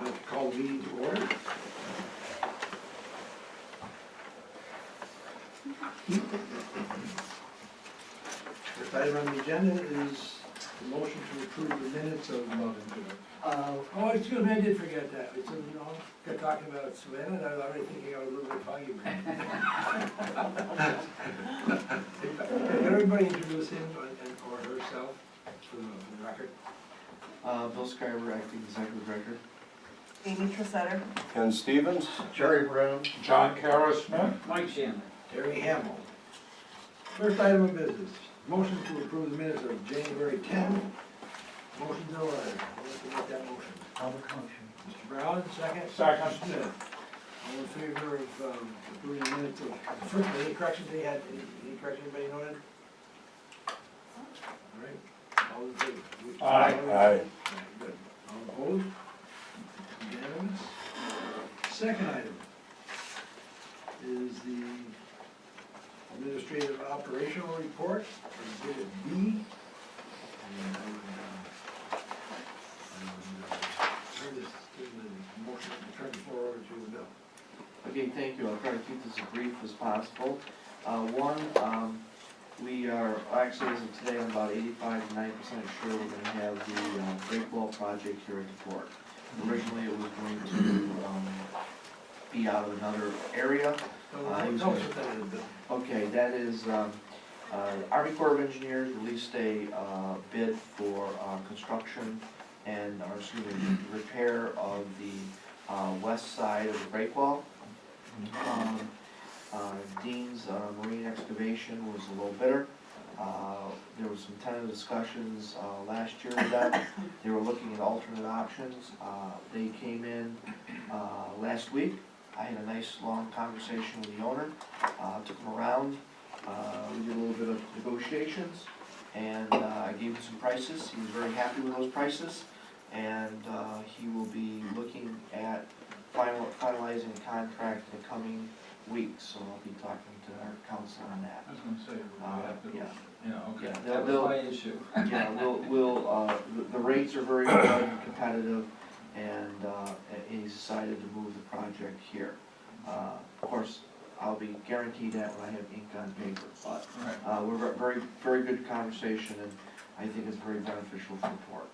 like to call the meeting to order. First item on the agenda is the motion to approve the minutes of. Oh, excuse me, I did forget that. It's, got talking about Savannah, and I was already thinking I was a little bit foggy. Can everybody introduce him or herself for the record? Bill Skyber, acting executive director. Amy Tressetter. Ken Stevens. Jerry Brown. John Smith. Mike Shanley. Terry Hamel. First item of business, motion to approve the minutes of January 10. Motion's in order. Who wants to make that motion? I'll make a motion. Mr. Brown, second? Second. Mr. Smith. All in favor of approving the minutes of, first, any corrections they had, any corrections anybody noted? All right, all in favor? Aye. Good. All opposed? Unanimous? Second item is the administrative operational report, exhibit B. And I would, turn this, the motion, turn the floor over to Bill. Okay, thank you. I'll try to keep this as brief as possible. We are, actually as of today, I'm about 85 to 90% sure we're going to have the break wall project here at the port. Originally it was going to be out of another area. Tell us what that is, Bill. Okay, that is, Army Corps of Engineers released a bid for construction and, or excuse me, repair of the west side of the break wall. Dean's Marine Excavation was a little bidder. There was some tentative discussions last year with them. They were looking at alternate options. They came in last week. I had a nice long conversation with the owner, took him around, we did a little bit of negotiations, and I gave him some prices. He was very happy with those prices, and he will be looking at finalizing a contract in the coming weeks, so I'll be talking to our council on that. I was gonna say, we have to, Yeah, okay, they'll- that was my issue. Yeah, the rates are very good and competitive, and he's decided to move the project here. Of course, I'll be guaranteed that when I have ink on paper, but Right. we're very good conversation, and I think it's very beneficial for the port.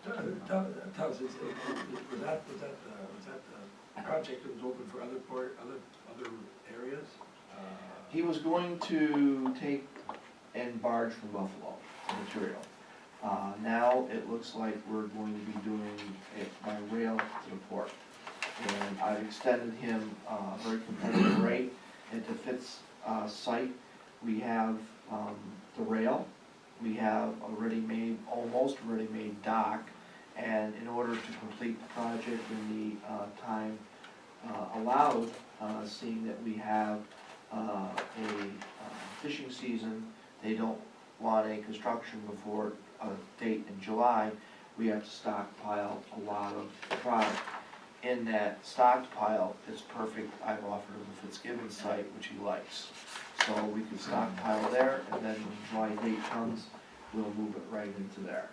Tell us, was that the project that was open for other areas? He was going to take and barge from Buffalo material. Now it looks like we're going to be doing it by rail to the port. And I've extended him a very competitive rate at the Fitz site. We have the rail, we have almost ready-made dock, and in order to complete the project in the time allowed, seeing that we have a fishing season, they don't want a construction before a date in July, we have to stockpile a lot of product. In that stockpile, it's perfect. I've offered him the Fitzgibbon site, which he likes. So we can stockpile there, and then when July date comes, we'll move it right into there.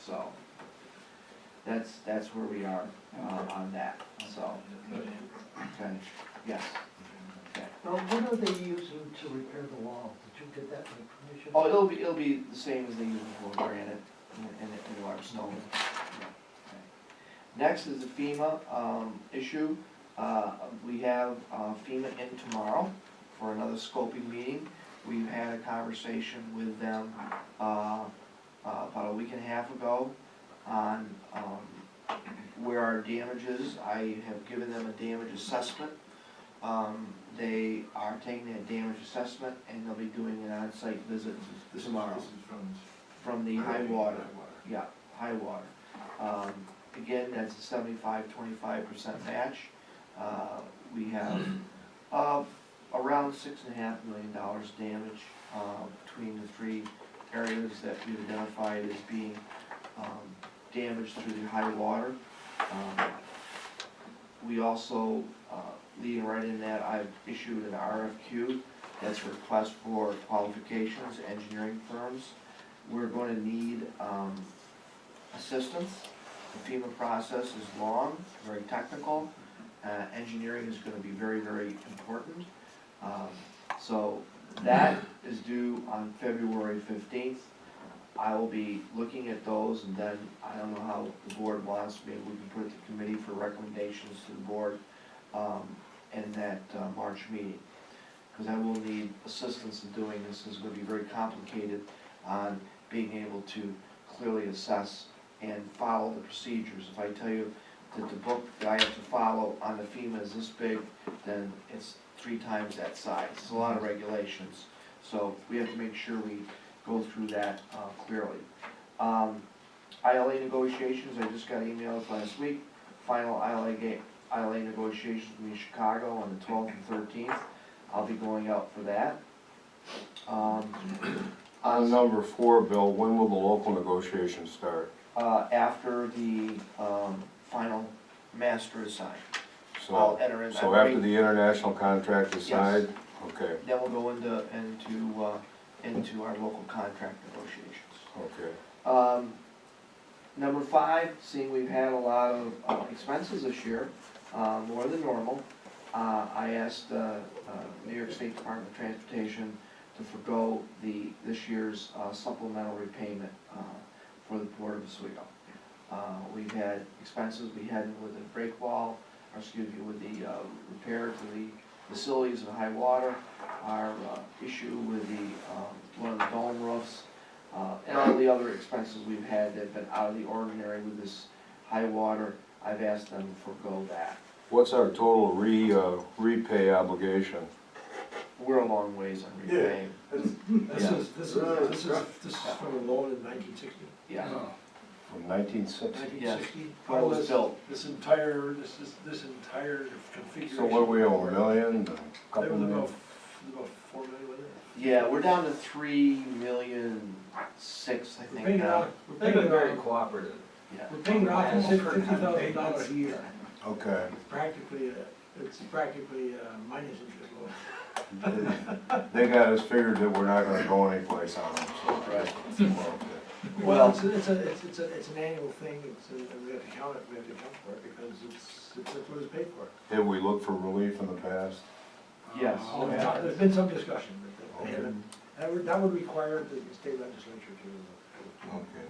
So that's where we are on that. So, okay, yes. Okay. Well, what are they using to repair the wall? Did you get that information? Oh, it'll be the same as they use before, granite and limestone. Next is the FEMA issue. We have FEMA in tomorrow for another scoping meeting. We've had a conversation with them about a week and a half ago on where our damage is. I have given them a damage assessment. They are taking that damage assessment and they'll be doing an on-site visit tomorrow. This is From the high water. Yeah, high water. Again, that's a 75-25% match. We have around $6.5 million damage between the three areas that we've identified as being damaged through the high water. We also, leading right in that, I've issued an RFQ. That's a request for qualifications, engineering firms. We're going to need assistance The FEMA process is long, very technical. Engineering is gonna be very, very important. So that is due on February 15th. I will be looking at those, and then I don't know how the board wants, maybe we can put it to committee for recommendations to the board in that March meeting. Because I will need assistance in doing this. It's gonna be very complicated on being able to clearly assess and follow the procedures. If I tell you that the book that I have to follow on the FEMA is this big, then it's 3 times that size. It's a lot of regulations. So we have to make sure we go through that clearly. ILA negotiations, I just got emails last week. Final ILA negotiations will be in Chicago on the 12th and 13th. I'll be going out for that. On number 4, Bill, when will the local negotiations start? After the final master is signed. I'll enter in. So after the international contract is signed? Okay, Then we'll go into our local contract negotiations. okay. Number 5, seeing we've had a lot of expenses this year, more than normal, I asked New York State Department of Transportation to forego this year's supplemental repayment for the Port of Oswego. We've had expenses we had with the break wall, or excuse me, with the repair to the facilities in high water, our issue with one of the dome roofs, and all the other expenses we've had that have been out of the ordinary with this high water. I've asked them to forego that. What's our total repay obligation? We're a long ways on repaying. This is from a loan in 1960. Yeah. From 1960? 1960. When it was built. This entire configuration. So what do we owe, $1 million, a There couple was million? about 4 million with it. Yeah, we're down to 3,600,000, I We're think paying it now. off, They've been very cooperative. Yeah. we're paying it off $50,000 a year. Okay. It's practically minus interest loan. They got us figured that we're not gonna go anyplace on them, so. Right. Well, Well- it's an annual thing, and we have to count it, we have to account for it, because it's what it's paid for. Have we looked for relief in the past? Yes. There's been some discussion, but Okay. that would require the state legislature to. Okay.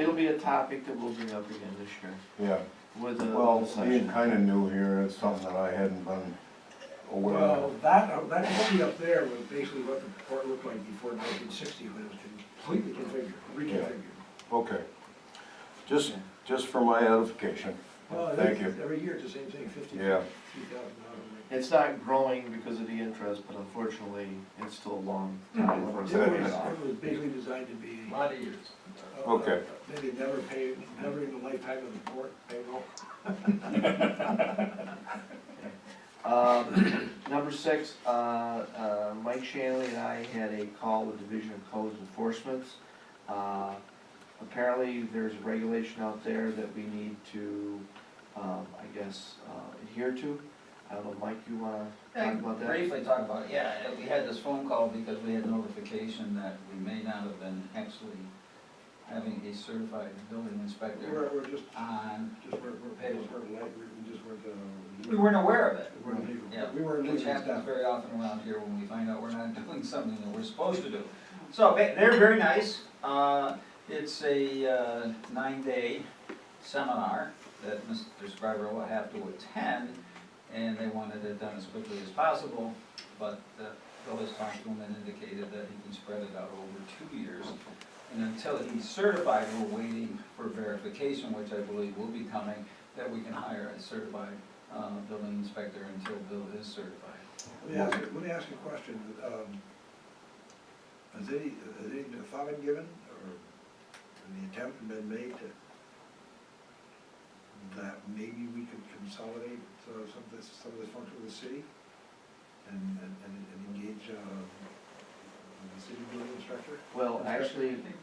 It'll be a topic that we'll bring up again this year Yeah, with the well, being session. kinda new here, it's something that I hadn't been aware Well, of. that copy up there was basically what the port looked like before 1960, when it was completely reconfigured. Okay. Just for my edification. Well, Thank you. every year it's the same thing, Yeah. $50,000. It's not growing because of the interest, but unfortunately, it's still a long time for us to pay it off. It was basically designed to be. A lot of years. Okay. Maybe never in the lifetime of the port, pay Number 6, Mike Shanley and I had a call with Division of Codes Enforcement. Apparently, there's a regulation out there that we need to, adhere to. I don't know, Mike, you wanna talk about that? Briefly talk about it, yeah, we had this phone call because we had notification that we may not have been actually having a certified building inspector We're just, on, we we weren't aware of it. weren't legal. Yeah, We weren't which legal happens staff. very often around here when we find out we're not doing something that we're supposed to do. So, they're very nice. It's a 9-day seminar that Mr. Scriver will have to attend, and they wanted it done as quickly as possible, but Bill has talked to him and indicated that he can spread it out over 2 years. And until he's certified, we're waiting for verification, which I believe will be coming, that we can hire a certified building inspector until Bill is certified. Let me ask you a question. Has any thought been given, or the attempt been made that maybe we could consolidate some of this function with the city and engage the city building inspector? Well, actually, I think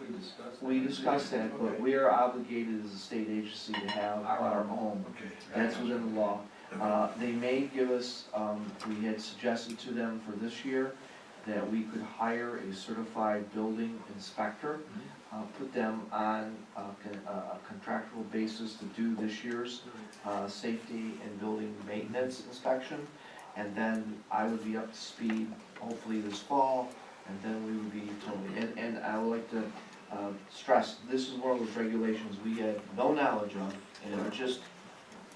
we discussed that, but we are obligated as a state agency to have our own. Okay. That's within the law. They may give us, we had suggested to them for this year that we could hire a certified building inspector. put them on a contractual basis to do this year's safety and building maintenance inspection. And then I would be up to speed hopefully this fall, and then we would be totally, and I would like to stress, this is one of those regulations we had no knowledge of, and it just,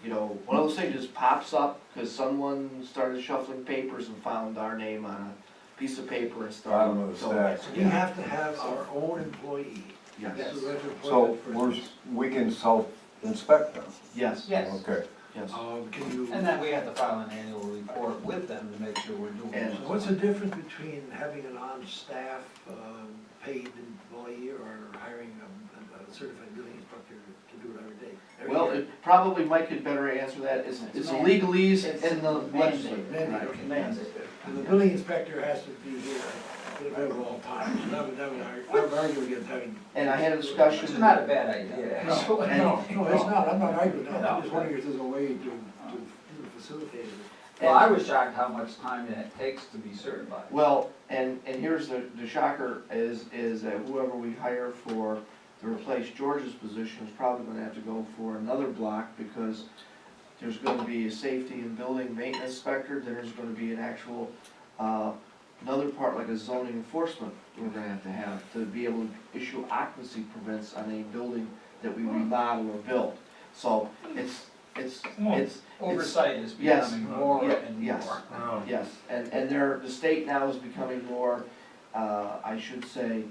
you know, one of those things just pops up because someone started shuffling papers and found our name on a piece of paper and started. Bottom of the going. stack. We have to have our own employee. Yes, That's the right So employment for we can self-inspect them? yes, Yes, Okay. yes. Can you, and then we have to file an annual report with them to make sure we're doing And it. so what's the difference between having an on-staff paid employee or hiring a certified building inspector to do it every day? Well, it probably Mike could better answer that, it's a legalese in the legislature. Mandate. Right. Mandate. And the building inspector has to be here at all times, so that would argue against having. And I had a Which discussion. is not a bad idea, No, actually. no, it's not, I'm not arguing that, No. I'm just wondering if there's a way to facilitate it. Well, I was shocked how much time it takes to be certified. Well, and here's the shocker is that whoever we hire for to replace George's position is probably gonna have to go for another block because there's gonna be a safety and building maintenance inspector, there's gonna be an actual, another part like a zoning enforcement we're gonna have to be able to issue occupancy permits on a building that we remodel or build. So it's, Oversight is Yes. becoming more Yeah, and yes. more. yes, and the state now is becoming more, I should say,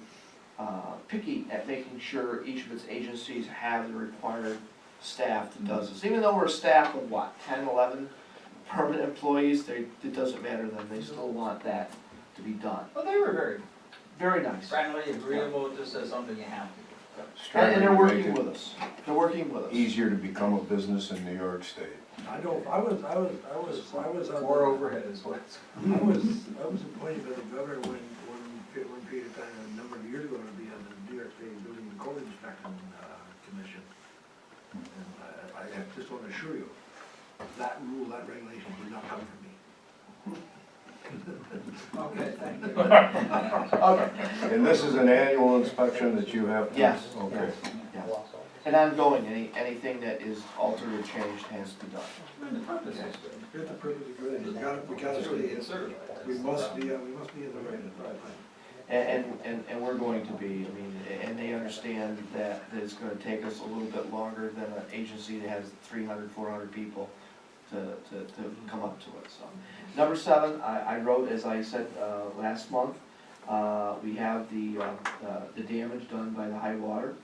picky at making sure each of its agencies have the required staff that does this. Even though we're a staff of what, 10, 11 permanent employees, it doesn't matter to them, they still want that to be done. Well, they were very Very nice. friendly, agreeable, just as something you have to do. And they're Striving to working make it with us, they're working with us. easier to become a business in New York State. I don't, I was on. More overhead is what. I was appointed by the governor one period of time, a number of years ago, to be on the New York State Building and Code Inspection Commission. And I just want to assure you, that rule, that regulation did not come from me. Okay, thank you. Okay, And this is an annual inspection that you have to? yes, Okay. yes, yes. And ongoing, anything that is altered or changed has to be done. The purpose is good. It's a perfectly good, we gotta It's really stay, good certified. we must be in the right. And we're going to be, I mean, and they understand that it's gonna take us a little bit longer than an agency that has 300, 400 people to come up to it, so. Number 7, I wrote, as I said, last month, we have the damage done by the high water.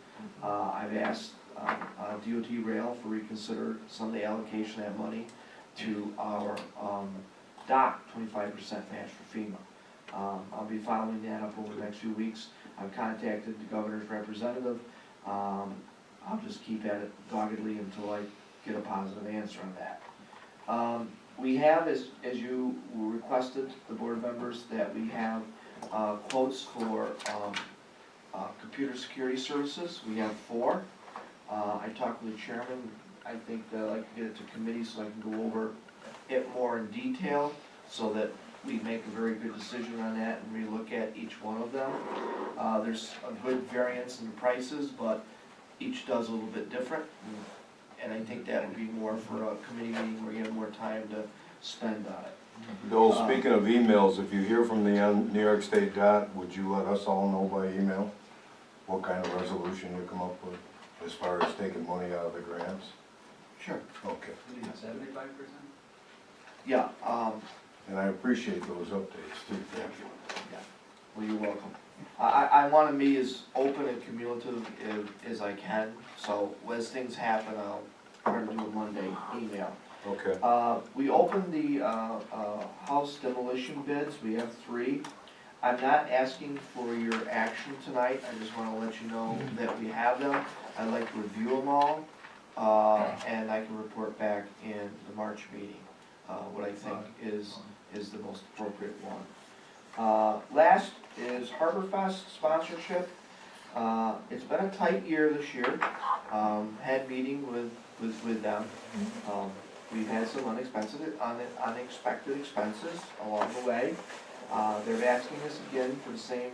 I've asked DOT Rail for reconsider some of the allocation of that money to our dock, 25% match for FEMA. I'll be following that up over the next few weeks. I've contacted the governor's representative. I'll just keep at it doggedly until I get a positive answer on that. We have, as you requested, the board members, that we have quotes for computer security services. We have 4. I talked with the chairman. I think that I'd like to get it to committee so I can go over it more in detail so that we make a very good decision on that and relook at each one of them. There's a good variance in the prices, but each does a little bit different. And I think that would be more for a committee meeting where you have more time to spend on it. Bill, speaking of emails, if you hear from the New York State DOT, would you let us all know by email what kind of resolution you come up with as far as taking money out of the grants? Sure. Okay. 75%? Yeah, And I appreciate those updates too. thank you. Yeah. Well, you're welcome. I want to be as open and cumulative as I can, so as things happen, I'll try to do a Monday email. Okay. We opened the house demolition bids, we have 3. I'm not asking for your action tonight, I just want to let you know that we have them. I'd like to review them all, and I can report back in the March meeting, what I think is the most appropriate one. Last is Harborfest sponsorship. It's been a tight year this year, had meeting with them. We've had some unexpected expenses along the way. They're asking us again for the same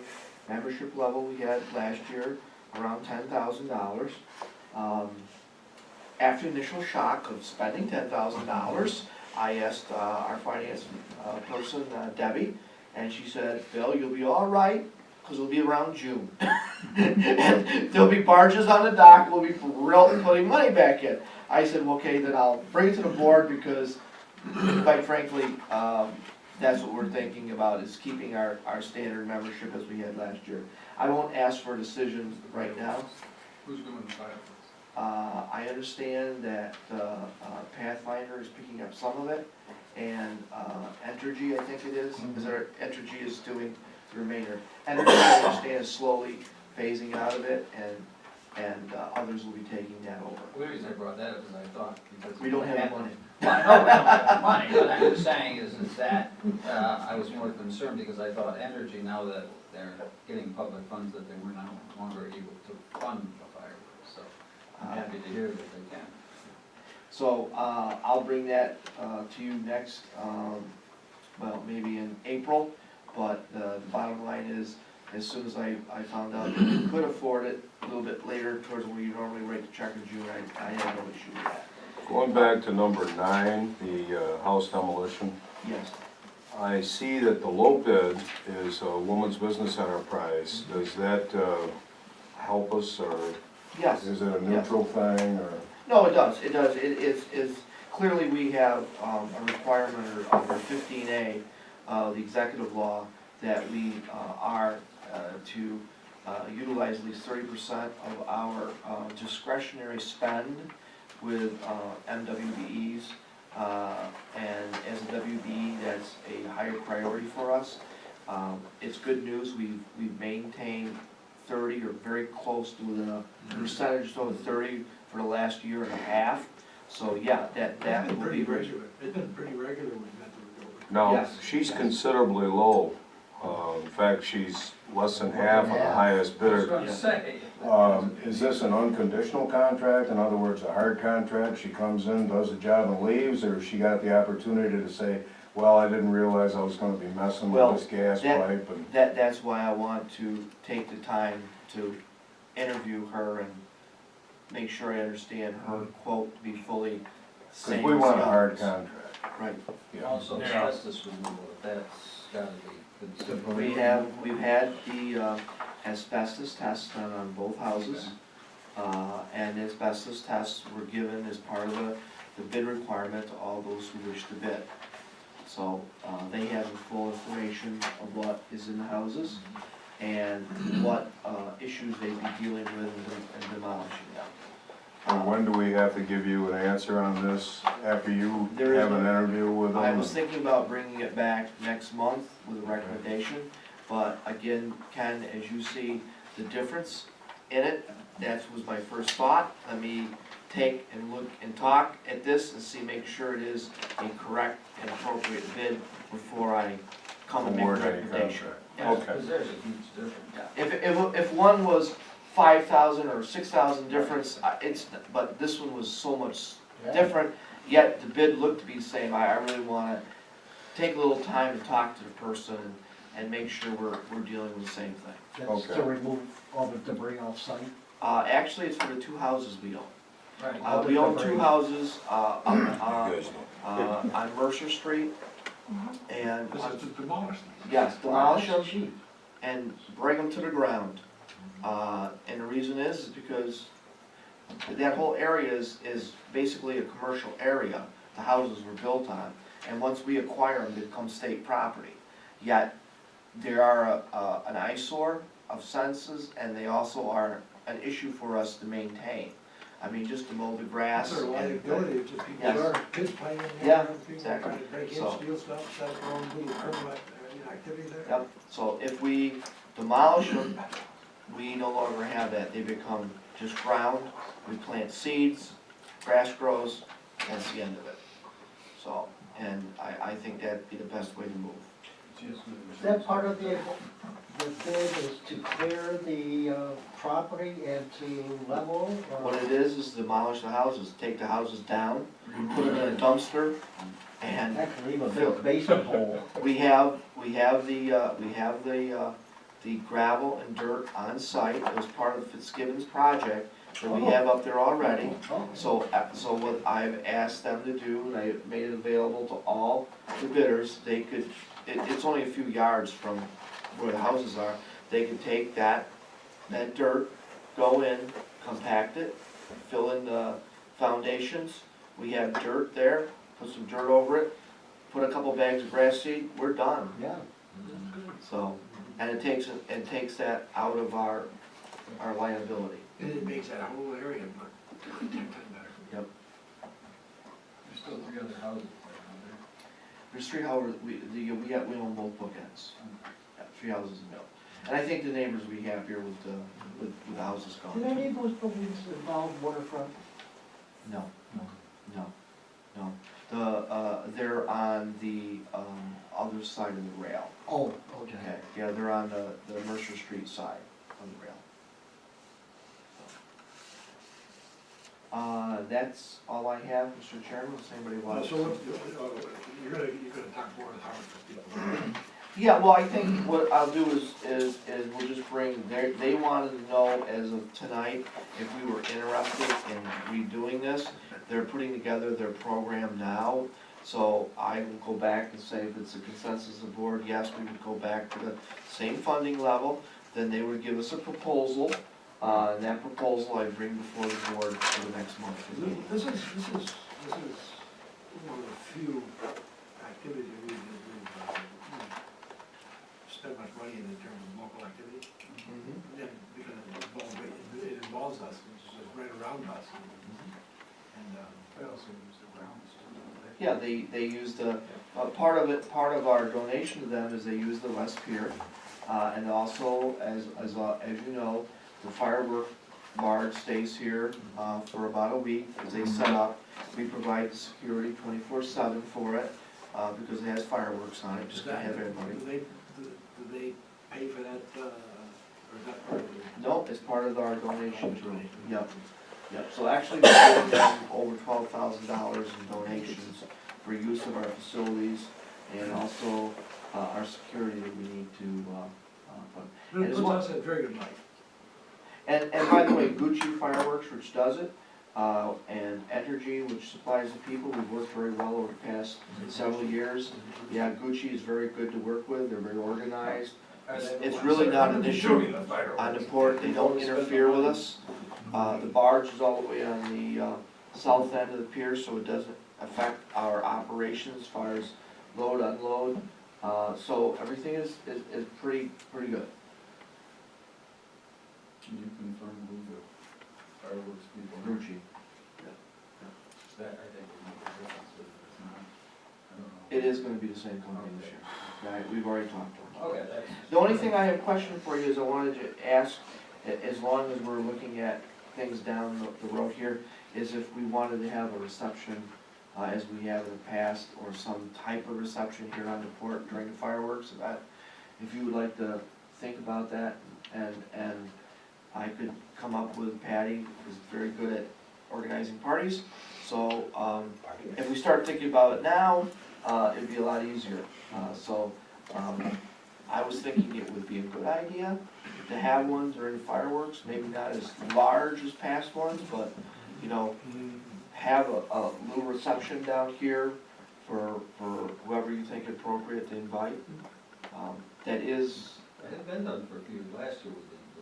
membership level we had last year. around $10,000. After initial shock of spending $10,000, I asked our finance person, Debbie, and she said, Bill, you'll be all right, because it'll be around June. And there'll be barges on the dock, we'll be putting money back in. I said, well, okay, then I'll bring it to the board, because quite frankly, that's what we're thinking about, is keeping our standard membership as we had last year. I won't ask for a decision right now. Who's doing the fireworks? I understand that Pathfinder is picking up some of it, and Entergy, I think it is there, Entergy is doing the remainder. Entergy, I understand, is slowly phasing out of it, and others will be taking that over. The reason I brought that up is I thought, because. We don't have money. Well, I know we don't have money, but I'm just saying is that, I was more concerned because I thought Energy, now that they're getting public funds, that they were no longer able to fund the fireworks, so I'm happy to hear that they can. So I'll bring that to you next, well, maybe in April, but the bottom line is, as soon as I found out that we could afford it, a little bit later, towards when you normally write the check in June, I had no issue with that. Going back to number 9, the house demolition, Yes. I see that the low bid is a woman's business enterprise. Does that help us, or Yes. is it a neutral thing, or? No, it does, it does. It is, clearly we have a requirement under 15A of the executive law that we are to utilize at least 30% of our discretionary spend with MWBEs. And as a WBE, that's a higher priority for us. It's good news, we've maintained 30 or very close to within a percentage of 30 for the last year and a half. So yeah, that It's been will pretty be very. regular, it's been pretty regular with Metro. No, Yes. she's considerably low. In fact, she's less than half of the highest I was bidder. gonna say. Is this an unconditional contract? In other words, a hard contract? She comes in, does the job and leaves, or she got the opportunity to say, well, I didn't realize I was gonna be messing Well, with this gas that- pipe and. That's why I want to take the time to interview her and make sure I understand her quote to be fully same. Because we want a as hard others. contract. Right. Yeah. Also, asbestos removal, that's gotta be considered. We've had the asbestos tests done on both houses. And asbestos tests were given as part of the bid requirement to all those who wish to bid. So they have the full information of what is in the houses and what issues they'd be dealing with and demolishing them. And when do we have to give you an answer on this, after you There is have an no- interview with them? I was thinking about bringing it back next month with a recommendation, but again, Ken, as you see the difference in it, that was my first thought. Let me take and look and talk at this and see, make sure it is a correct and appropriate bid before I come and make a Award any recommendation. contract. Yeah. Okay. Because there's a huge difference. If one was 5,000 or 6,000 difference, but this one was so much different, yet the bid looked to be the same. I really wanna take a little time to talk to the person and make sure we're dealing with the same thing. That's to Okay. remove all the debris off site. Actually, it's for the 2 houses we own. Right. We own 2 houses, You guys know. on Mercer Street, and, This is to demolish them. yes, demolish them Cheap. and bring them to the ground. And the reason is because that whole area is basically a commercial area the houses were built on. And once we acquire them, they become state property. Yet, they are an eyesore of senses, and they also are an issue for us to maintain. I mean, just to mow the grass. That's our liability, it's just people, Yes. kids playing in there, Yeah, people exactly. trying to break in, So- steal stuff, set up their own little criminal activity there. Yep, so if we demolish them, we no longer have that, they become just ground, we plant seeds, grass grows, that's the end of it. So, and I think that'd be the best way to move. Is that part of the bid is to clear the property and to level? or- What it is demolish the houses, take the houses down, put them in a dumpster, and Actually, leave a big basement hole. we have the the gravel and dirt on site. It was part of Fitzgibbon's project that we have up there already. Oh, So what I've asked them to do, and I made it available to all the bidders, they could, it's only a few yards from where the houses are, they could take that dirt, go in, compact it, fill in the foundations, we have dirt there, put some dirt over it, put a couple bags of grass seed, we're done. yeah. So, and it takes that out of our liability. And it makes that whole area look 10 times better. Yep. There's still 3 other houses right There's 3 houses, we own both bookends. Yeah, 3 houses in the middle. And I think the neighbors will be happier with the houses Did gone. any of those buildings involve waterfront? No, no. They're on the, other side of the rail. Oh, okay. Okay, yeah, they're on the Mercer Street side of the rail. That's all I have, Mr. Chairman, if anybody wants. So what, you're gonna talk more with Howard for people. Yeah, well, I think what I'll do is we'll just bring, they wanted to know as of tonight if we were interested in redoing this. They're putting together their program now, so I will go back and say if it's a consensus of the board, yes, we would go back to the same funding level. Then they would give us a proposal, and that proposal I bring before the board for the next month's meeting. This is one of the few activities that we've spent much money in terms of local activity. And because it involves us, which is just right around us. And, They also use the grounds too, don't they? Yeah, they use the, part of our donation to them is they use the West Pier. And also, as you know, the firework barge stays here, for about a week as they set up. We provide the security 24/7 for it, because it has fireworks on it, just to have everybody. do they pay for that, or is that part of it? No, it's part of our donation to them. Yep. So actually, we're giving them over $12,000 in donations for use of our facilities and also, our security that we need to, put. It puts us at very good light. And by the way, Gucci Fireworks, which does it, and Entergy, which supplies the people, we've worked very well over the past several years. Yeah, Gucci is very good to work with, they're very organized. It's really not an issue on the port, they don't interfere with us. The barge is all the way on the south end of the pier, so it doesn't affect our operations as far as load, unload. So everything is pretty good. Can you confirm who the fireworks people are? Gucci. That, I think, would make a difference, but if it's not, I don't know. It is gonna be the same company this year. Right, we've already talked to them. Okay, that's. The only thing I have a question for you is I wanted to ask, as long as we're looking at things down the road here, is if we wanted to have a reception, as we have in the past, or some type of reception here on the port during the fireworks event. If you would like to think about that, and I could come up with Patty, who's very good at organizing parties. So, if we start thinking about it now, it'd be a lot easier. I was thinking it would be a good idea to have one during fireworks, maybe not as large as past ones, but, you know, have a little reception down here for whoever you think appropriate to invite. That is, It had been done for a few years, last year we didn't do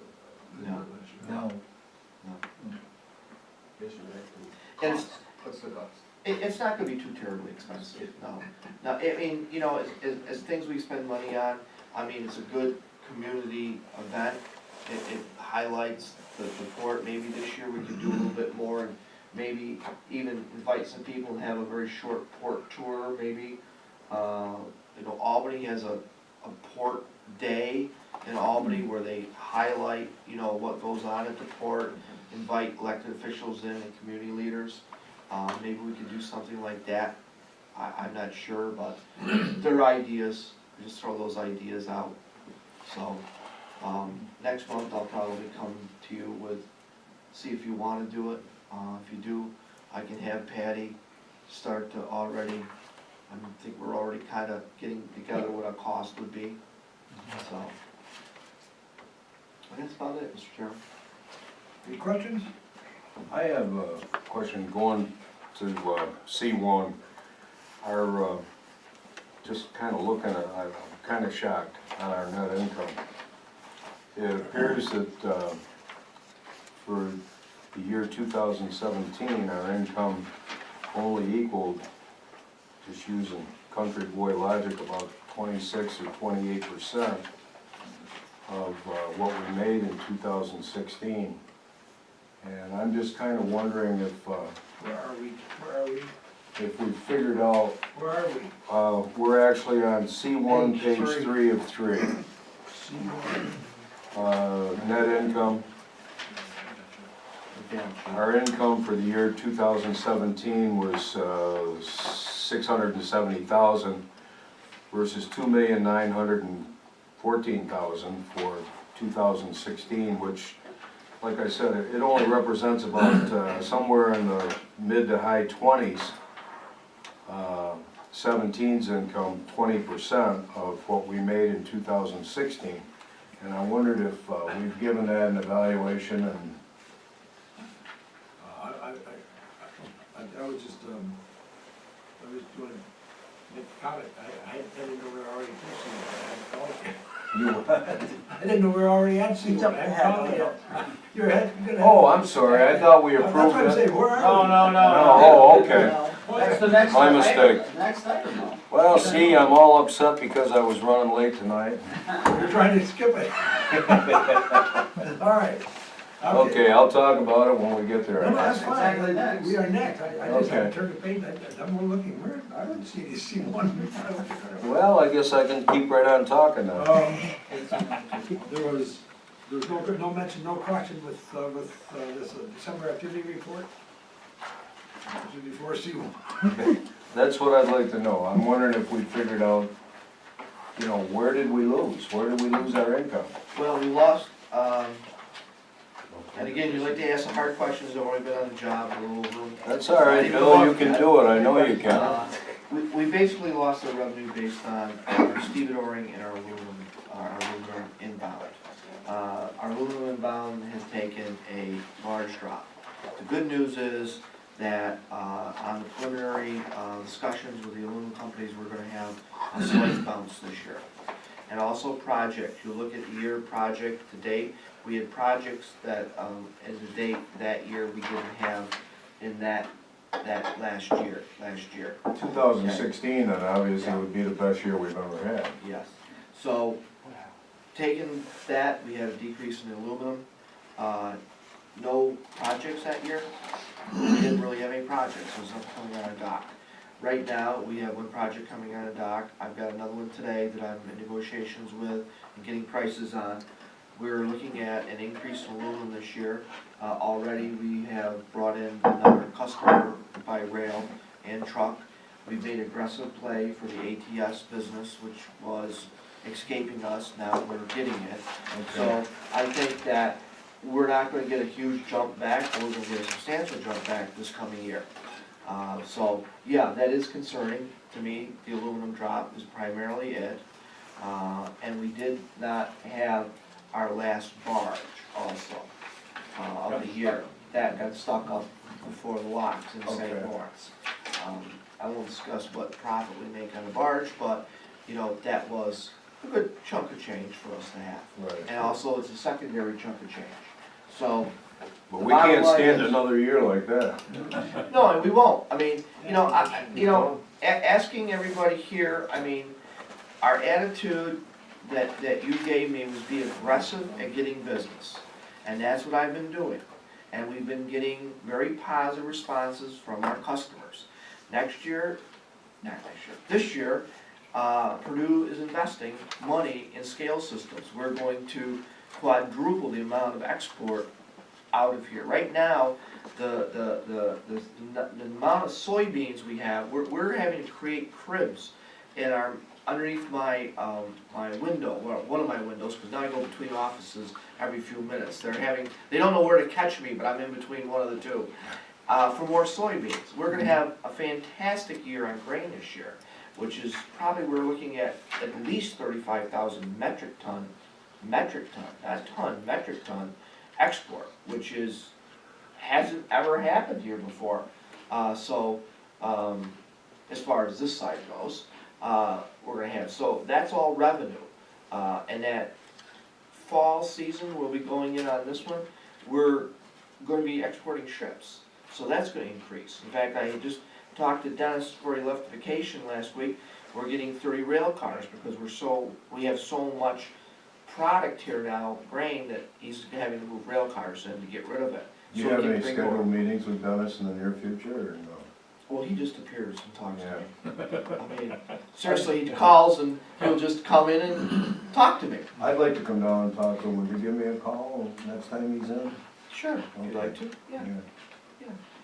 it. no, Guess you're right. and it's, What's the cost? it's not gonna be too terribly expensive, no. Now, I mean, you know, as things we spend money on, I mean, it's a good community event. It highlights the port. Maybe this year we could do a little bit more and maybe even invite some people and have a very short port tour, maybe. You know, Albany has a port day in Albany where they highlight, you know, what goes on at the port, invite elected officials in and community leaders. Maybe we could do something like that. I'm not sure, but they're ideas. Just throw those ideas out. So, next month I'll probably come to you with, see if you want to do it. If you do, I can have Patty start to already, I think we're already kind of getting together what our cost would be. So, And that's about it, Mr. Chairman. Any questions? I have a question going to C1. Our, just kind of looking at, I'm kind of shocked on our net income. It appears that for the year 2017, our income only equaled, just using country boy logic, about 26 or 28% of what we made in 2016. And I'm just kind of wondering if Where are we? Where are we? if we figured out, Where are we? we're actually on C1, Page page 3 of 3. C1. Net income, Again, our income for the year 2017 was 670,000 versus 2,914,000 for 2016, which, like I said, it only represents about somewhere in the mid to high 20s. 17's income 20% of what we made in 2016. And I wondered if we've given that an evaluation and I was just, I was doing a comment, I didn't know we were already at C1. I didn't know we were already at C1. jumped ahead. You're ahead, you're good. oh, I'm sorry, I thought we That's approved what I'm saying, it. where are No, we? no, no. Oh, okay. That's the next. My item. mistake. Next item, though. Well, see, I'm all upset because I was running late tonight. You're trying to skip it. All right. Okay, I'll talk about it when we get there. No, that's Exactly fine, next. we are next, I just had Okay. to turn the page, I'm looking, where, I don't see the C1. Well, I guess I can keep right on talking now. There was no mention, no question with this December activity report? This is before C1. That's what I'd like to know. I'm wondering if we figured out, you know, where did we lose? Where did we lose our income? well, we lost, and again, you like to ask some hard questions, I've already been on the job a little over. That's all right, Bill, you can do it, I know you can. We basically lost our revenue based on our stevedoring and our aluminum inbound. Our aluminum inbound has taken a large drop. The good news is that on the preliminary discussions with the aluminum companies, we're gonna have a slight bounce this year. And also project, you look at the year project to date, we had projects that, as a date that year, we didn't have in that last year. 2016 then obviously would be the best year we've ever had. Yes. So, taking that, we had a decrease in aluminum. No projects that year. We didn't really have any projects, there was nothing coming out of dock. Right now, we have one project coming out of dock. I've got another one today that I'm in negotiations with and getting prices on. We're looking at an increase in aluminum this year. Already, we have brought in another customer by rail and truck. We've made aggressive play for the ATS business, which was escaping us, now we're getting it. So I think that we're not gonna get a huge jump back, but we're gonna get a substantial jump back this coming year. So, yeah, that is concerning to me. The aluminum drop is primarily it. And we did not have our last barge also of the year. That got stuck up before the locks in St. Okay. Lawrence. I won't discuss what profit we make on a barge, but, you know, that was a good chunk of change for us to have. Right. And also, it's a secondary chunk of change. So, But the we bottom can't line stand is- another year like that. no, and we won't. I mean, asking everybody here, I mean, our attitude that you gave me was be aggressive at getting business. And that's what I've been doing. And we've been getting very positive responses from our customers. This year, Purdue is investing money in scale systems. We're going to quadruple the amount of export out of here. Right now, the amount of soybeans we have, we're having to create cribs in our, underneath my, my window, well, one of my windows, because now I go between offices every few minutes. They don't know where to catch me, but I'm in between one of the two. For more soybeans. We're gonna have a fantastic year on grain this year, which is probably, we're looking at least 35,000 metric ton metric ton, not ton, metric ton export, which hasn't ever happened here before. As far as this side goes, we're gonna have, so that's all revenue. And that fall season, we'll be going in on this one, we're gonna be exporting ships, so that's gonna increase. In fact, I just talked to Dennis before he left vacation last week. We're getting 30 rail cars because we have so much product here now, grain, that he's having to move rail cars in to get rid of it. Do So you we have can any bring scheduled more. meetings with Dennis in the near future, or no? Well, he just appears and talks to Yeah. me. I mean, seriously, he calls and he'll just come in and talk to me. I'd like to come down and talk to him. Would you give me a call next time he's in? Sure, if you'd like to, yeah.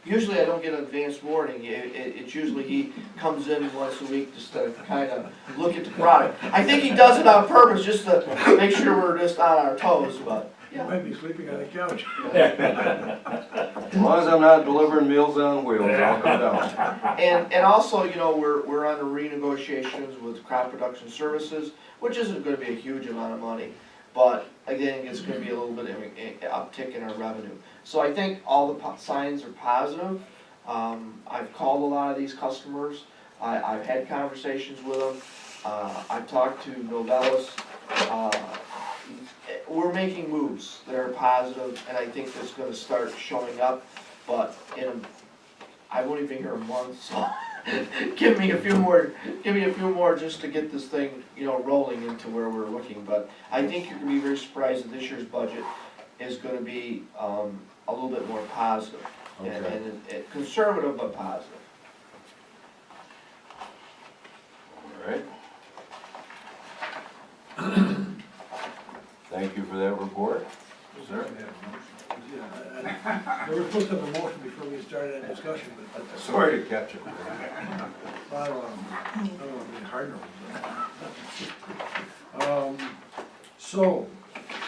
Usually I don't get an advance warning, it's usually he comes in once a week just to kind of look at the product. I think he does it on purpose, just to make sure we're just on our toes, but, You yeah. might be sleeping on the couch. As long as I'm not delivering meals on wheels, I'll come down. And also, you know, we're on the renegotiations with crop production services, which isn't gonna be a huge amount of money, but again, it's gonna be a little bit of an uptick in our revenue. So I think all the signs are positive. I've called a lot of these customers, I've had conversations with them, I've talked to Novellis. We're making moves that are positive, and I think that's gonna start showing up, but I won't even hear a month, so give me a few more just to get this thing, you know, rolling into where we're looking. But I think you're gonna be very surprised that this year's budget is gonna be a little bit more positive, Okay. and conservative but positive. All right. Thank you for that report. Sir? Yeah, we were supposed to have a motion before we started that discussion, but. Sorry to catch you. I don't know, being hard nosed. So,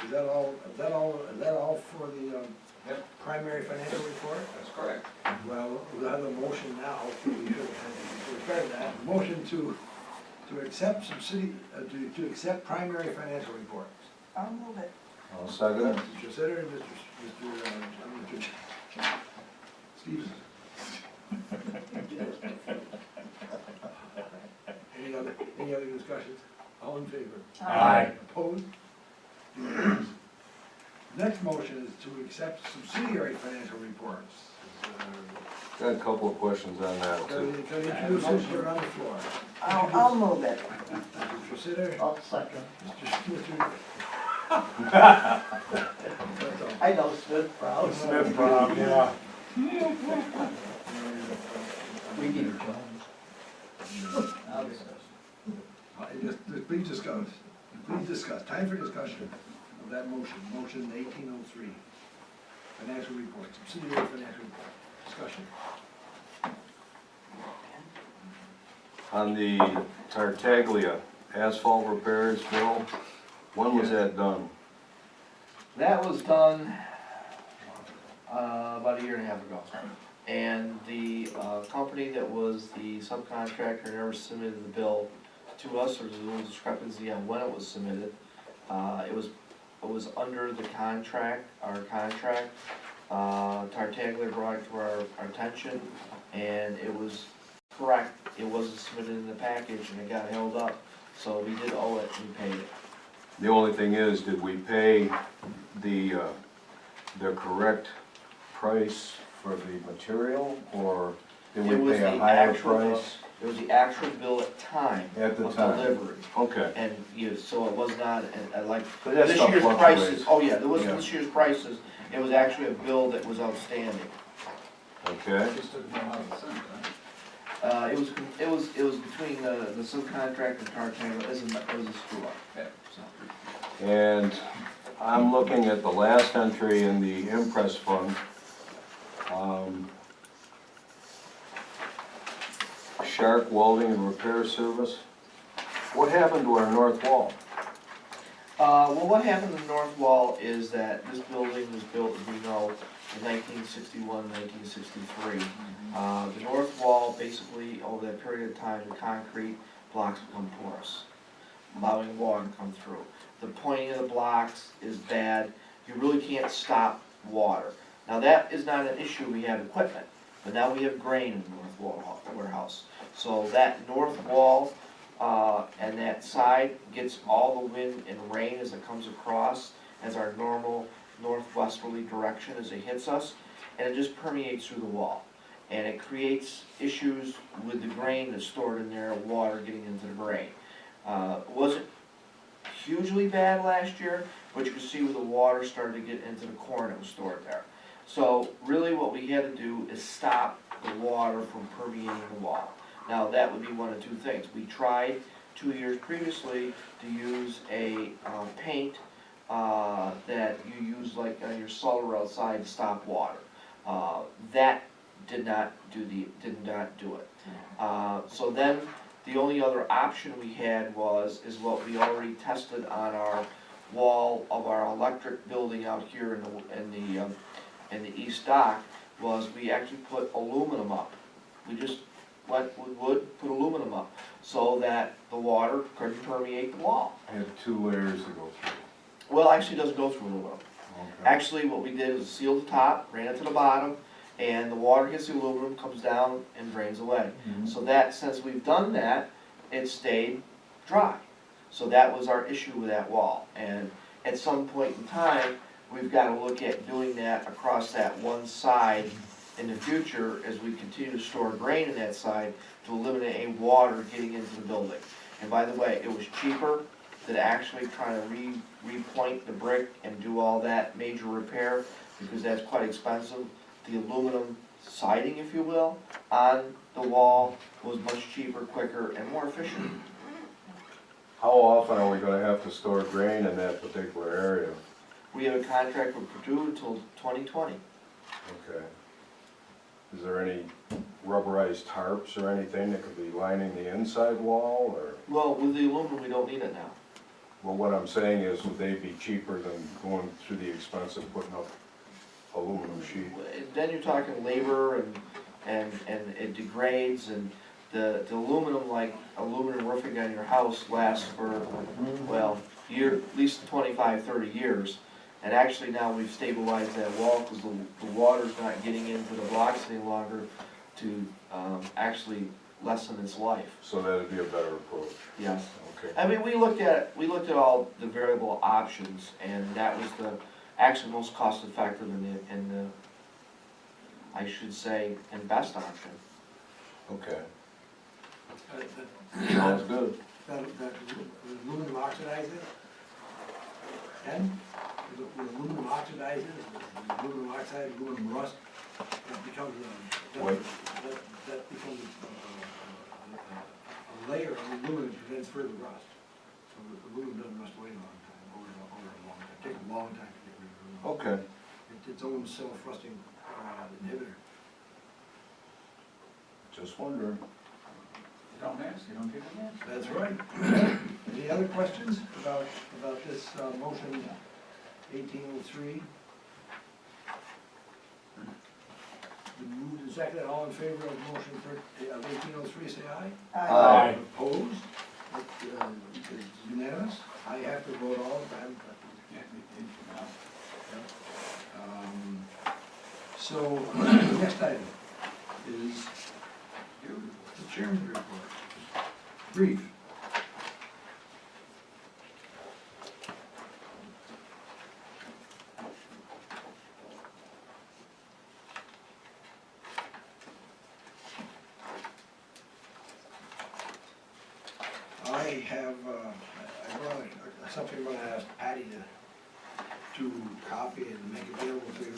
is that all for the Yep. primary financial report? That's correct. Well, we'll have a motion now, we should have started that, motion to accept to accept primary financial reports. I'll move it. I'll second it. Mr. Sitter and Mr. Stevenson. Any other discussions? All in favor? Aye. Opposed? Unanimous. Next motion is to accept subsidiary financial reports. Got a couple of questions on that Can you too. introduce this, you're on the floor. I'll move it. Mr. Sitter, I'll second. Mr. I know Smith Brown. Smith Brown, yeah. We need a Jones. Now discuss. Please discuss, time for discussion of that motion, motion 1803. Financial report, subsidiary financial report, discussion. On the Tartaglia asphalt repairs, Bill, when was that done? That was done about a year and a half ago. And the company that was the subcontractor never submitted the bill to us. There was a little discrepancy on when it was submitted. It was under the contract, our contract. Tartaglia brought it to our attention, and it was correct. It wasn't submitted in the package, and it got held up. So we did owe it, and we paid it. The only thing is, did we pay the correct price for the material, or did It we was pay a the higher actual- price? It was the actual bill at time At the of time. delivery. Okay, And so it was not, like, but that this stuff year's fluctuates. prices, oh yeah, there was Yeah. this year's prices, it was actually a bill that was outstanding. Okay, Just took them out of the center, right? It was between the subcontractor and Tartaglia, it was a screw up. Okay. So, and I'm looking at the last entry in the impress fund. Shark Welding and Repair Service. What happened to our north wall? well, what happened in the north wall is that this building was built, as we know, in 1961, 1963. The north wall, basically, over that period of time, the concrete blocks become porous, allowing water to come through. the pointing of the blocks is bad, you really can't stop water. Now, that is not an issue, we have equipment, but now we have grain in the north wall warehouse. So that north wall, and that side gets all the wind and rain as it comes across, as our normal northwesterly direction as it hits us, and it just permeates through the wall. And it creates issues with the grain that's stored in there, water getting into the grain. It wasn't hugely bad last year, but you can see where the water started to get into the corn that was stored there. So really what we had to do is stop the water from permeating the wall. Now that would be one of two things. We tried 2 years previously to use a paint that you use like on your solar outside to stop water. That did not do it. So then the only other option we had is what we already tested on our wall of our electric building out here in the east dock, was we actually put aluminum up. We just went with wood, put aluminum up, so that the water couldn't permeate the wall. I have 2 layers to go through. Well, actually, it doesn't go through aluminum. Okay. Actually, what we did is seal the top, ran it to the bottom, and the water hits the aluminum, comes down, and drains away. So that, since we've done that, it stayed dry. So that was our issue with that wall. And at some point in time, we've got to look at doing that across that one side in the future as we continue to store grain in that side to eliminate any water getting into the building. And by the way, it was cheaper than actually trying to repoint the brick and do all that major repair, because that's quite expensive. The aluminum siding, if you will, on the wall was much cheaper, quicker, and more efficient. How often are we gonna have to store grain in that particular area? We have a contract with Purdue until 2020. Okay. Is there any rubberized tarps or anything that could be lining the inside wall, or? Well, with the aluminum, we don't need it now. Well, what I'm saying is, would they be cheaper than going through the expense of putting up aluminum sheet? Then you're talking labor and it degrades, and the aluminum, like aluminum roofing on your house, lasts for, well, at least 25, 30 years. And actually now we've stabilized that wall because the water's not getting into the blocks any longer to actually lessen its life. So that'd be a better approach. Yes. Okay. I mean, we looked at all the variable options, and that was the actually most cost effective and the I should say, and best option. Okay. That Sounds good. aluminum oxidizes, and with aluminum oxidizes, with aluminum oxide, aluminum rust, that becomes What? that becomes a layer of aluminum that prevents further rust. So the aluminum doesn't rust away in a long time, over a long time. It takes a long time to get rid of aluminum. Okay. It's its own self-rusting inhibitor. Just wondering. You don't ask, you don't get an answer. That's right. Any other questions about this motion 1803? Been moved and seconded, all in favor of motion of 1803, say aye. Aye. Opposed? It's unanimous. I have to vote all the time. So, next item is the chairman's report. Brief. I brought something I'm gonna ask Patty to copy and make available to you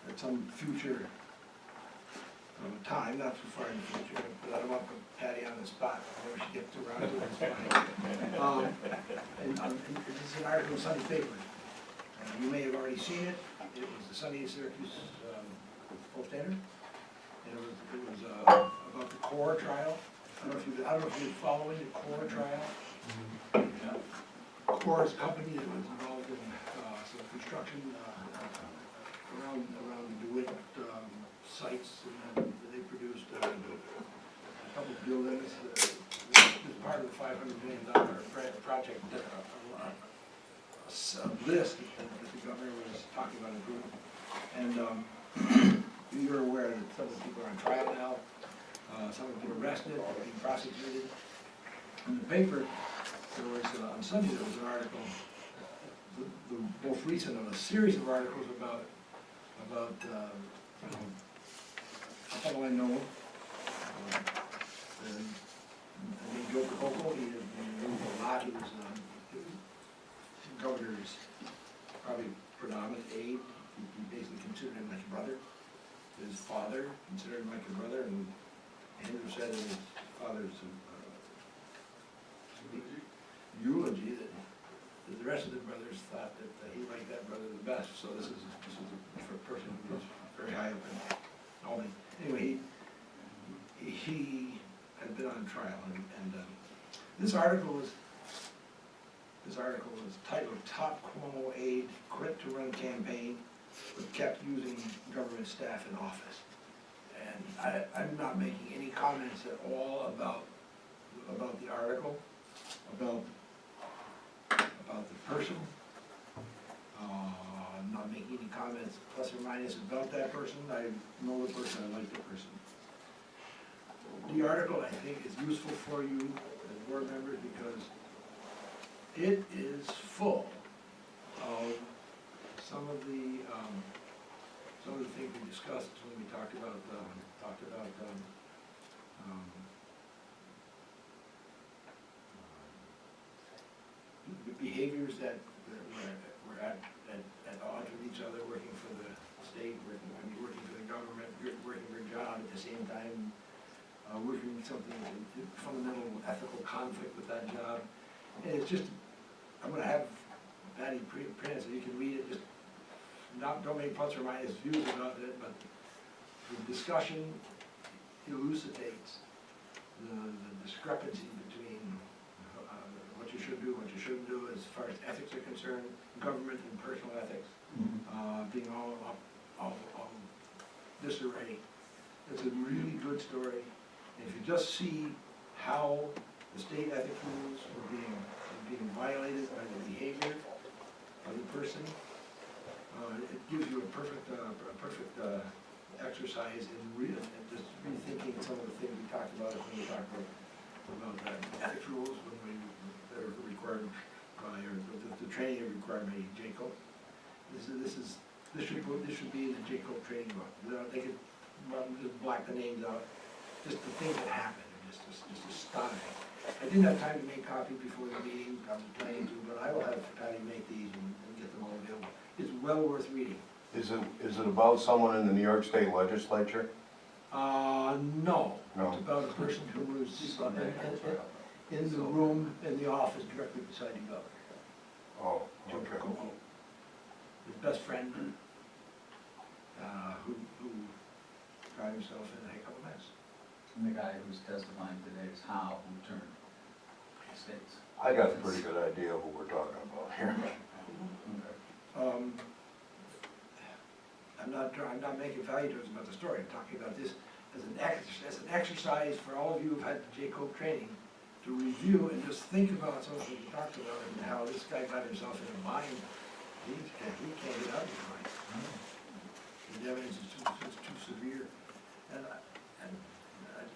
at some future time, not too far in the future, but I don't want to put Patty on the spot, whenever she gets around to it, it's fine. And this is an article in Sunday paper. You may have already seen it. It was the Sunday Syracuse Post-Standard. And it was about the core trial. I don't know if you're following the core trial. Core is a company that was involved in some construction around the DeWitt sites, and they produced a couple of buildings. As part of the $500 million project list that the governor was talking about improving. And you're aware that some of the people are on trial now, some have been arrested, being prosecuted. In the paper, there was, on Sunday, there was an article, the most recent of a series of articles about a fellow I know, named Joe Coco. He moved a lot. He was the governor's probably predominant aide. He basically considered him like a brother. His father considered him like a brother, and Andrew said in his father's eulogy that the rest of the brothers thought that he liked that brother the best. So this is a person who was very high up in Albany. Anyway, he had been on trial, and this article was titled "Top Cuomo Aide Quit to Run Campaign, but Kept Using Government Staff in Office." And I'm not making any comments at all about the article, about the person. I'm not making any comments plus or minus about that person. I know the person, I like the person. The article, I think, is useful for you as board members because it is full of some of the things we discussed when we talked about behaviors that were at odds with each other, working for the state, working for the government, working for a job at the same time, working with something in fundamental ethical conflict with that job. And it's just, I'm going to have Patty print it so you can read it. Just don't make plus or minus views about it, but the discussion elucidates the discrepancy between what you should do, what you shouldn't do as far as ethics are concerned, government and personal ethics, being all disarray. It's a really good story. And if you just see how the state ethics rules are being violated by the behavior of the person, it gives you a perfect exercise in just rethinking some of the things we talked about when we talked about ethics rules when they're required by, or the training required by JCO. This should be in the JCO training book. They could just black the names out. Just the things that happened are just astonishing. I didn't have time to make copies before the meeting. I was planning to, but I will have Patty make these and get them all available. It's well worth reading. Is it about someone in the New York State Legislature? No. No. It's about a person who was in the room, in the office directly beside the governor. Oh, Joe okay. Coco. His best friend, who got himself in a heck of a mess. And the guy who's testifying today is Howe, who turned states. I got a pretty good idea of what we're talking about here. I'm not making value judgments about the story. I'm talking about this as an exercise for all of you who've had the JCO training to review and just think about some of what we talked about and how this guy got himself in a bind. He can't get out of his mind. The evidence is too severe, and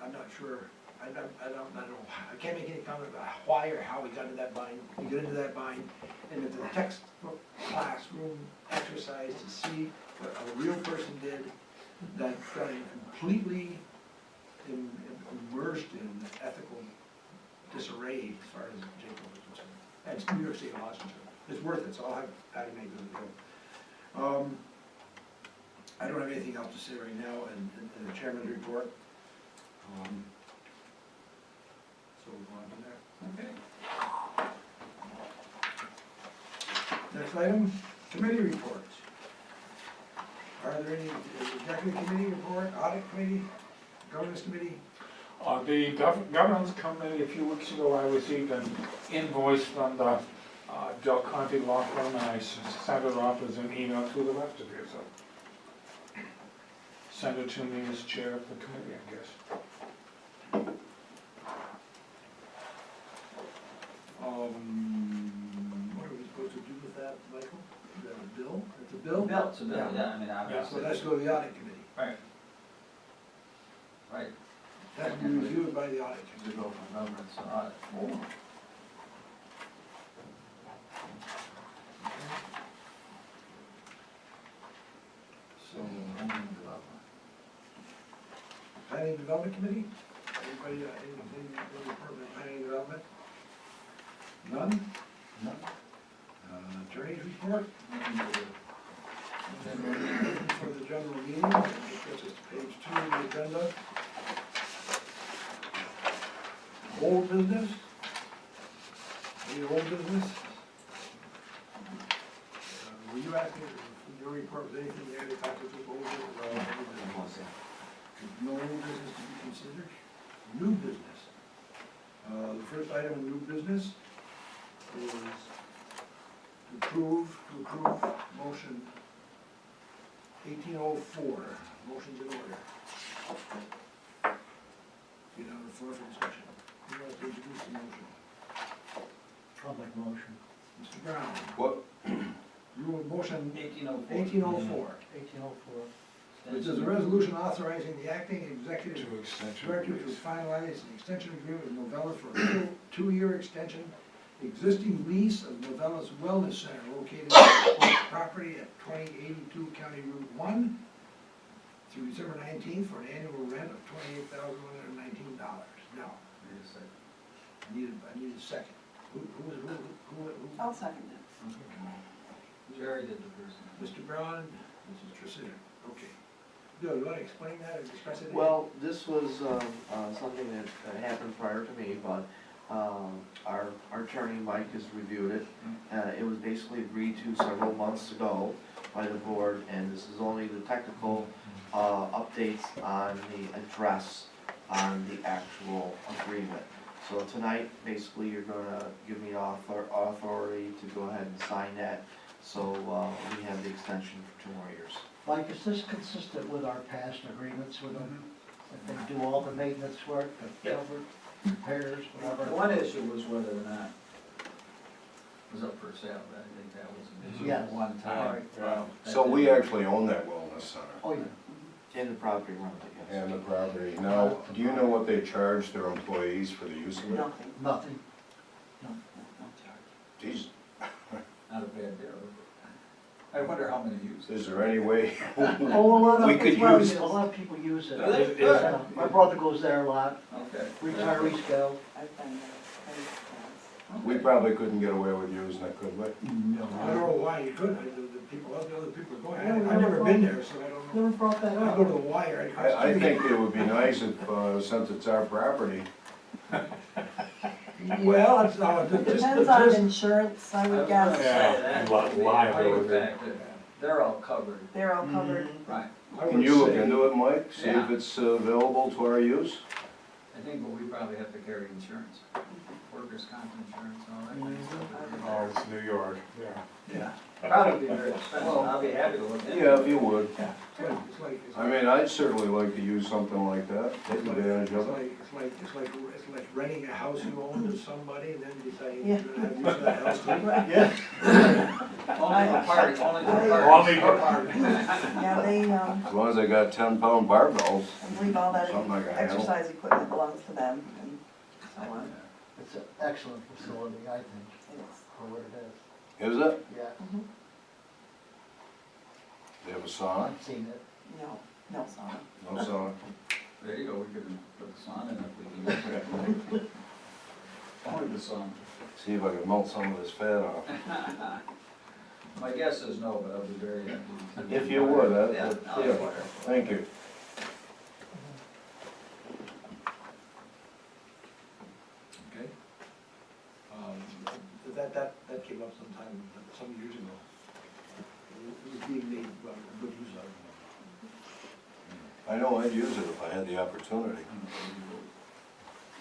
I'm not sure. I don't know. I can't make any comment about why or how he got into that bind. He got into that bind, and it's a textbook classroom exercise to see what a real person did that got him completely immersed in ethical disarray as far as Jacob was concerned. And it's New York State law is concerned. It's worth it, so I'll have Patty make this available. I don't have anything else to say right now in the chairman's report. So we'll go on to there. Okay. Next item, committee reports. Are there any executive committee report, audit committee, governance committee? The governance committee, a few weeks ago, I received an invoice from the Del Conte law firm, and I sent it off as an email to the rest of you, so. Send it to me as chair of the committee, I guess. What are we supposed to do with that? bill, it's a bill, yeah, I mean, So obviously. let's go to the audit committee. Right. Right, That will be reviewed by the audit to committee. go from governance to audit. So, planning and development committee, anybody, anything report on planning and development? None? None. Attorney's report? Nothing to do. For the general meeting, which gets us to page 2 of the agenda. Old business? Any old business? Were you asking, in your report, was anything there that got to the old business? Or any business? No old business to be considered? New business? The first item of new business is to approve motion 1804, motion's in order. Get on the floor for discussion. Who wants to introduce the motion? I'll make a motion. Mr. Brown, What, you have motion 1804. 1804, 1804. which is a resolution authorizing the acting executive To extension. director to finalize an extension agreement with Novella for a two-year extension, existing lease of Novella's Wellness Center located on property at 2082 County Route 1 through December 19th for an annual rent of $28,119. Now, I need a second. Who? I'll second it. Jerry did the first one. Mr. Braun, Mrs. Tresiner. Okay. Bill, you want to explain that or discuss it? Well, this was something that happened prior to me, but our attorney, Mike, has reviewed it. It was basically agreed to several months ago by the board, and this is only the technical updates on the address on the actual agreement. So tonight, basically, you're gonna give me authority to go ahead and sign that, so we have the extension for 2 more years. Mike, is this consistent with our past agreements with them? If they do all the maintenance work, the Yep. cover, repairs, The whatever? one issue was whether or not it was up for sale, I think that was an issue Yes. at one time. so we actually own that wellness center Oh, yeah. And the property around it, yes. and the property. Now, do you know what they charge their employees for the use of it? Nothing. Nothing. No charge. Geez, Not a bad deal. I wonder how many use it. is there any way Oh, a lot of, we could well use? used. a lot of people use it. Do they? Good. My brother goes there a lot, Okay. retirees go. I've been there many times. We probably couldn't get away with using it, could we? I don't know why you couldn't. The people, the other people are going. Yeah, we I've never never been there, so I don't know. Never brought that I go to up. the wire. I think it would be nice if, since it's our property, Well, it's, Depends on insurance, I would guess. Yeah, liability. They're all covered. They're all covered. Right. can you look into it, Mike? See if it's available to our use? I think, but we probably have to carry insurance, workers' comp insurance, and all that kind of stuff. Oh, it's New York, yeah. Yeah. Probably be very expensive, I'll be happy to look into it. Yeah, if you would. It's like, I mean, I'd certainly like to use something like that, take advantage of it. it's like renting a house you own to somebody and then deciding Yeah. you're gonna have use of that house too. Yeah. Only for party, only for I- party. Only for party. Yeah, they, As long as they got 10-pound barbells, I believe all that something like that. exercise equipment belongs to them and so on. It's an excellent facility, I think, It is. for what it is. Is it? Yeah, Mhm. They have a sauna? I've seen it. No sauna. No sauna. There you go, we could put the sauna in if we can. Only the sauna. See if I can melt some of this fat off. My guess is no, but I'll be very happy. to- If you would, Yeah, I'll yeah, inquire. thank you. Okay. That came up some years ago. It was being made, good use of. I know I'd use it if I had the opportunity.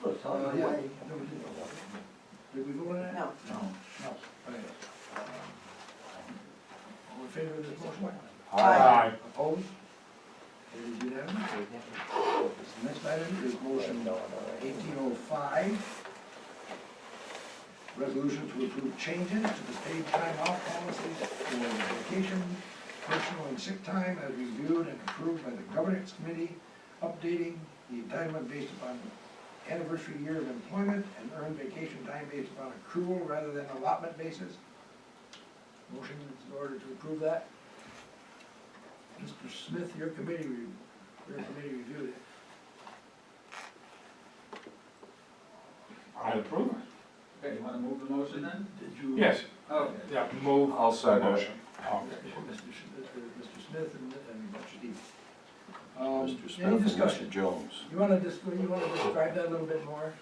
Well, it's on the Yeah. way. Did we vote on that? No. No. Okay. All in favor of this motion? Aye. Opposed? It is unanimous. The next item is motion 1805. Resolution to approve changes to the paid time off policies for vacation, personal and sick time as reviewed and approved by the governance committee, updating the entitlement based upon anniversary year of employment and earned vacation time based upon accrual rather than allotment basis. Motion is in order to approve that. Mr. Smith, your committee reviewed it. I approve it. Okay, you wanna move the motion then? Did you? Yes, Okay. yeah, move. I'll second it. motion. Okay. Mr. Smith and Dr. Steve. Mr. Smith Any and discussion? Mr. Jones. You wanna describe that a little bit more?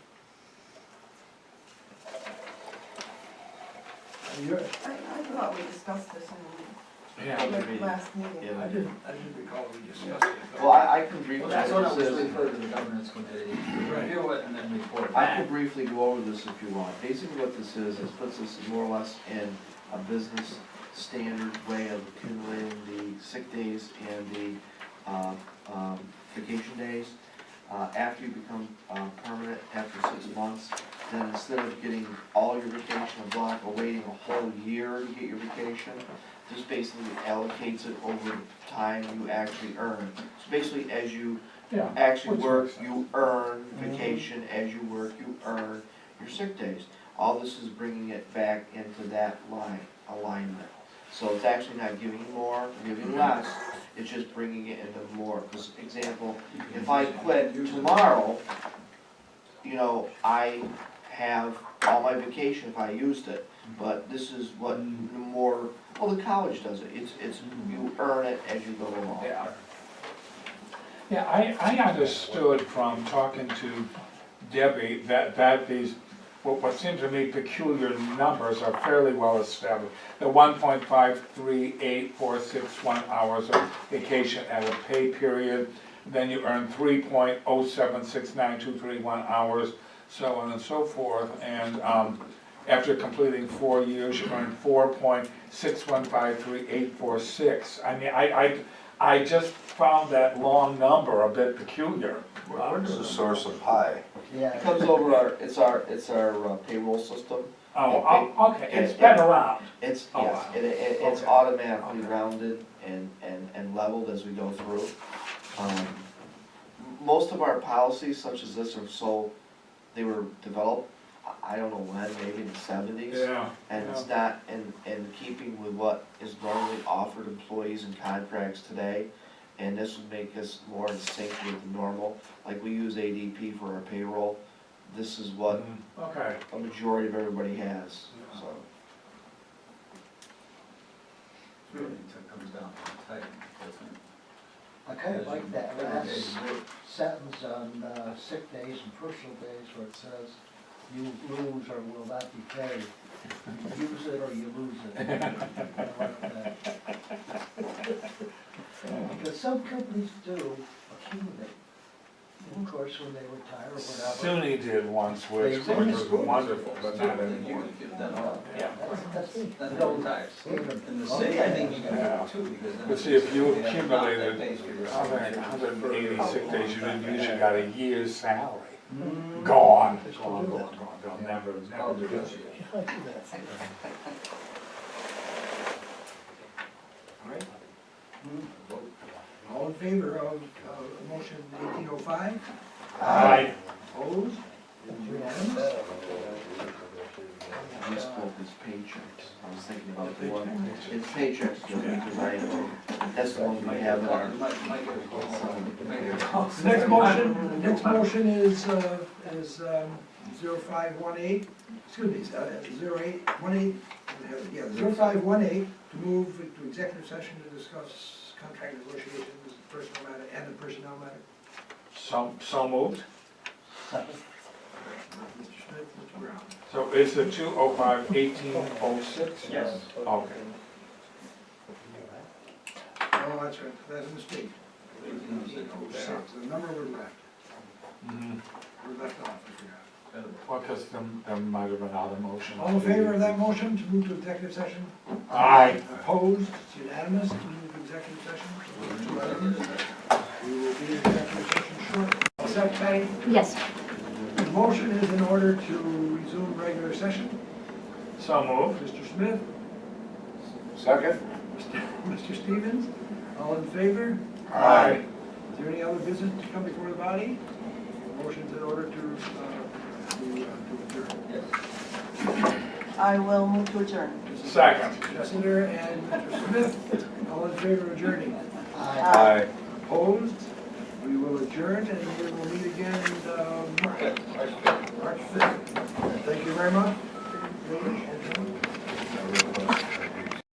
You're, I thought we discussed this Yeah, in the last meeting. Yeah. I didn't recall we discussed it. Well, I can briefly. Well, that's what I was this is- referred to the governance committee, review it and then report I back. could briefly go over this if you want. Basically what this is puts us more or less in a business standard way of accumulating the sick days and the vacation days. After you become permanent after 6 months, then instead of getting all your vacation in a block or waiting a whole year to get your vacation, just basically allocates it over the time you actually earn. So basically, as you yeah. actually Which work, makes sense. you earn vacation, as you work, you earn your sick days. All this is bringing it back into that alignment. So it's actually not giving you more, or giving you less, it's just bringing it into more. Because example, if I quit tomorrow, you know, I have all my vacation if I used it. But this is what more, well, the college does it, it's, you earn it as you go along. Yeah. Yeah, I understood from talking to Debbie that these, what seem to me peculiar numbers are fairly well established. The 1.538461 hours of vacation at a pay period, then you earn 3.0769231 hours, so on and so forth, and after completing 4 years, you earn 4.6153846. I mean, I just found that long number a bit peculiar. Where's the source of pi? Yeah. It comes over it's our payroll system. Oh, okay, it's been around. It's, Oh, yes, wow. it's Okay. automatically rounded and leveled as we go through. Most of our policies such as this they were developed, I don't know when, maybe in the 70s. Yeah. And it's not in keeping with what is normally offered employees and contracts today. And this would make us more in sync with the normal, like we use ADP for our payroll. This is what Okay. a majority of everybody has, so. Really, it comes down to the type, doesn't it? I kind of like that Every last day's work. sentence on sick days and personal days where it says, you lose or will not be paid. You use it or you lose it. I like that. Because some companies do accumulate. Of course, when they retire or whatever. SUNY did once, which was wonderful, but not anymore. You give that up. Yeah. That's That's no tax. In the city, I think you can do it too, because then. But see, if you have a accumulated that pays for your 180 sick days, you didn't use, you got a year's salary. Mm. Gone. Gone. They'll never It's called do that. negotiation. All right, all in favor of motion 1805? Aye. Opposed? Unanimous? I spoke his paychecks, I was thinking about the one, his paychecks, because that's the one we have in our. You might get a call. You might get a call. Next motion is 0518, excuse me, 0818, yeah, 0518, to move to executive session to discuss contract negotiations, personnel matter, and the personnel matter. So moved. Mr. Smith, Mr. Brown. So is it 205-1806? Yes. Okay. Oh, that's right, that's a mistake. 1806. The number was left, Mhm. we left off, I forgot. Well, because there might have been other motions. All in favor of that motion to move to executive session? Aye. Opposed? It's unanimous to move to executive session? We will be in executive session shortly. All set, Patty? Yes. The motion is in order to resume regular session. So moved. Mr. Smith? Second? Mr. Mr. Stevens. All in favor? Aye. Is there any other business to come before the body? Motion's in order to adjourn. Yes. I will move to adjourn. Second. Jessica and Mr. Smith, all in favor of adjourning? Aye. Opposed? We will adjourn and we will meet again March 5th. Thank you very much. Ladies and gentlemen.